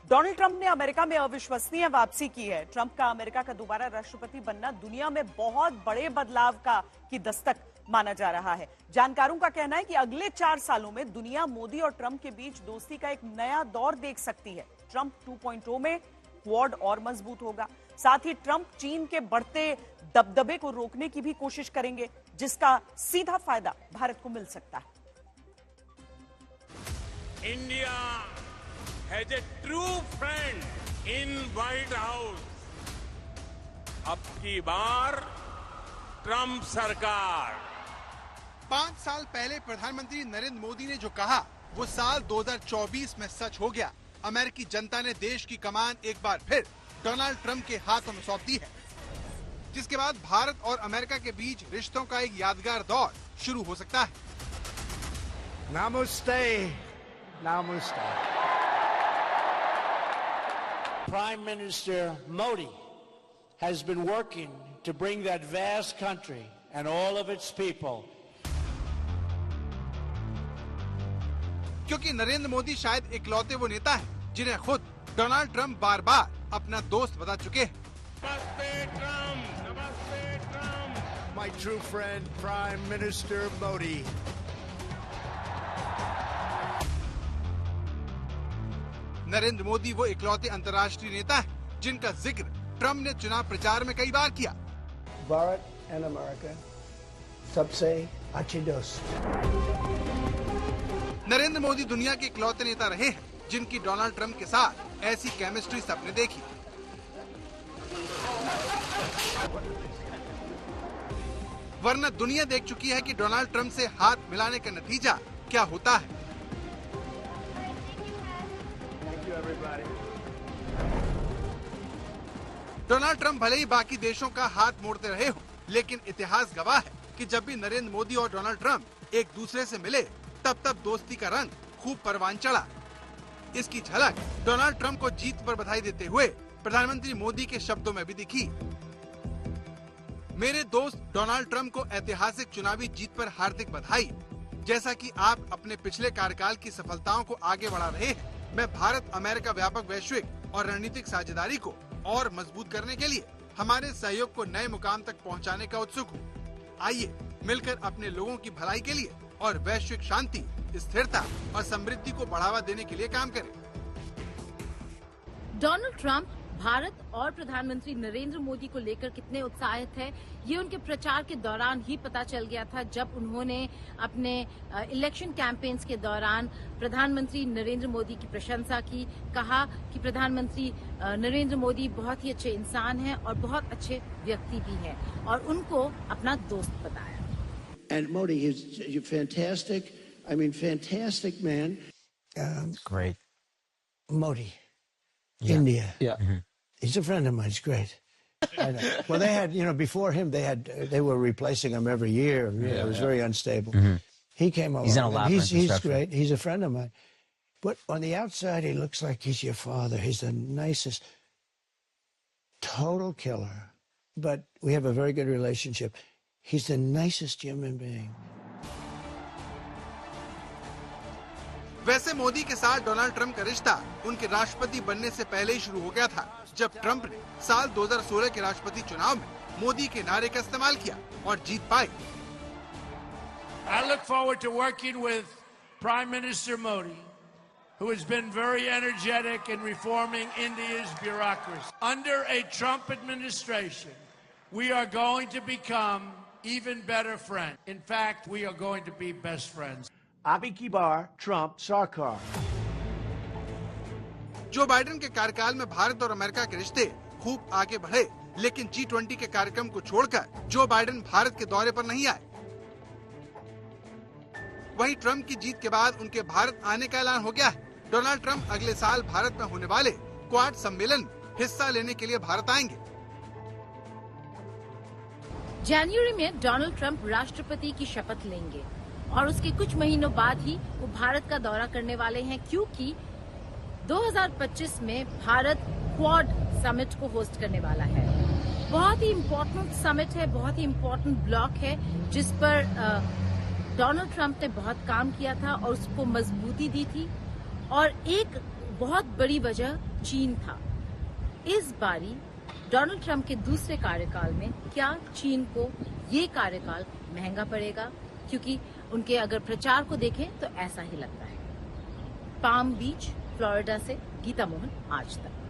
Donald Trump ने America में अविश्वसनीय वापसी की है। ट्रंप का अमेरिका का दोबारा राष्ट्रपति बनना दुनिया में बहुत बड़े बदलाव की दस्तक माना जा रहा है। जानकारों का कहना है कि अगले 4 सालों में दुनिया मोदी और ट्रंप के बीच दोस्ती का एक नया दौर देख सकती है। ट्रंप 2.0 में क्वाड और मजबूत होगा। साथ ही ट्रंप चीन के बढ़ते दबदबे को रोकने की भी कोशिश करेंगे, जिसका सीधा फायदा भारत को मिल सकता है। India has a true friend in White House. अब की बार ट्रंप सरकार। 5 साल पहले प्रधानमंत्री नरेंद्र मोदी ने जो कहा वो साल 2024 में सच हो गया। अमेरिकी जनता ने देश की कमान एक बार फिर डोनाल्ड ट्रंप के हाथों में सौंप दी है, जिसके बाद भारत और अमेरिका के बीच रिश्तों का एक यादगार दौर शुरू हो सकता है। Namaste. Namaste. Prime Minister Modi has been working to bring that vast country and all of its people. क्योंकि नरेंद्र मोदी शायद इकलौते वो नेता हैं जिन्हें खुद डोनाल्ड ट्रंप बार बार अपना दोस्त बता चुके हैं। नमस्ते ट्रंप, नमस्ते Trump. My true friend, Prime Minister Modi. Narendra Modi वो इकलौते अंतर्राष्ट्रीय नेता हैं जिनका जिक्र ट्रंप ने चुनाव प्रचार में कई बार किया। भारत एंड अमेरिका सबसे अच्छे दोस्त। नरेंद्र मोदी दुनिया के इकलौते नेता रहे हैं जिनकी डोनाल्ड ट्रंप के साथ ऐसी केमिस्ट्री सबने देखी। वरना दुनिया देख चुकी है कि डोनाल्ड ट्रंप से हाथ मिलाने का नतीजा क्या होता है। डोनाल्ड ट्रंप भले ही बाकी देशों का हाथ मोड़ते रहे हो, लेकिन इतिहास गवाह है कि जब भी नरेंद्र मोदी और डोनाल्ड ट्रंप एक दूसरे से मिले तब दोस्ती का रंग खूब परवान चढ़ा। इसकी झलक डोनाल्ड ट्रंप को जीत पर बधाई देते हुए प्रधानमंत्री मोदी के शब्दों में भी दिखी। मेरे दोस्त डोनाल्ड ट्रंप को ऐतिहासिक चुनावी जीत पर हार्दिक बधाई। जैसा कि आप अपने पिछले कार्यकाल की सफलताओं को आगे बढ़ा रहे हैं, मैं भारत अमेरिका व्यापक वैश्विक और रणनीतिक साझेदारी को और मजबूत करने के लिए हमारे सहयोग को नए मुकाम तक पहुंचाने का उत्सुक हूं। आइए मिलकर अपने लोगों की भलाई के लिए और वैश्विक शांति, स्थिरता और समृद्धि को बढ़ावा देने के लिए काम करें। डोनाल्ड ट्रंप भारत और प्रधानमंत्री नरेंद्र मोदी को लेकर कितने उत्साहित है, ये उनके प्रचार के दौरान ही पता चल गया था, जब उन्होंने अपने इलेक्शन कैंपेन्स के दौरान प्रधानमंत्री नरेंद्र मोदी की प्रशंसा की। कहा कि प्रधानमंत्री नरेंद्र मोदी बहुत ही अच्छे इंसान हैं और बहुत अच्छे व्यक्ति भी हैं, और उनको अपना दोस्त बताया। And Modi is fantastic. I mean, fantastic man. Great. Modi, Yeah. India. Yeah. Mm-hmm. He's a friend of mine. He's great. I know. Well, they had, before him, they were replacing him every year. It was very unstable. Mm-hmm. He came along. He's in a lab He's reconstruction. great. He's a friend of mine. But on the outside, he looks like he's your father. He's the nicest, total killer. But we have a very good relationship. He's the nicest human being. वैसे मोदी के साथ Donald Trump का रिश्ता उनके राष्ट्रपति बनने से पहले ही शुरू हो गया था, जब ट्रंप ने साल 2016 के राष्ट्रपति चुनाव में मोदी के नारे का इस्तेमाल किया और जीत पाई। I look forward to working with Prime Minister Modi, who has been very energetic in reforming India's bureaucracy. Under a Trump administration, we are going to become even better friends. In fact, we are going to be best friends. Abi ki bar, Trump sarkar. Joe Biden के कार्यकाल में भारत और America के रिश्ते खूब आगे बढ़े, लेकिन G20 के कार्यक्रम को छोड़कर जो बाइडेन भारत के दौरे पर नहीं आए। वहीं ट्रंप की जीत के बाद उनके भारत आने का ऐलान हो गया है। डोनाल्ड ट्रंप अगले साल भारत में होने वाले क्वाड सम्मेलन में हिस्सा लेने के लिए भारत आएंगे। जनवरी में डोनाल्ड ट्रंप राष्ट्रपति की शपथ लेंगे और उसके कुछ महीनों बाद ही वो भारत का दौरा करने वाले हैं, क्योंकि 2025 में भारत क्वाड समिट को होस्ट करने वाला है। बहुत ही इम्पोर्टेंट समिट है, बहुत ही इम्पोर्टेंट ब्लॉक है, जिस पर डोनाल्ड ट्रंप ने बहुत काम किया था और उसको मजबूती दी थी। और एक बहुत बड़ी वजह चीन था। इस बारी डोनाल्ड ट्रंप के दूसरे कार्यकाल में क्या चीन को ये कार्यकाल महंगा पड़ेगा? क्योंकि उनके अगर प्रचार को देखें तो ऐसा ही लगता है। पाम बीच, फ्लोरिडा से गीता मोहन, आज तक।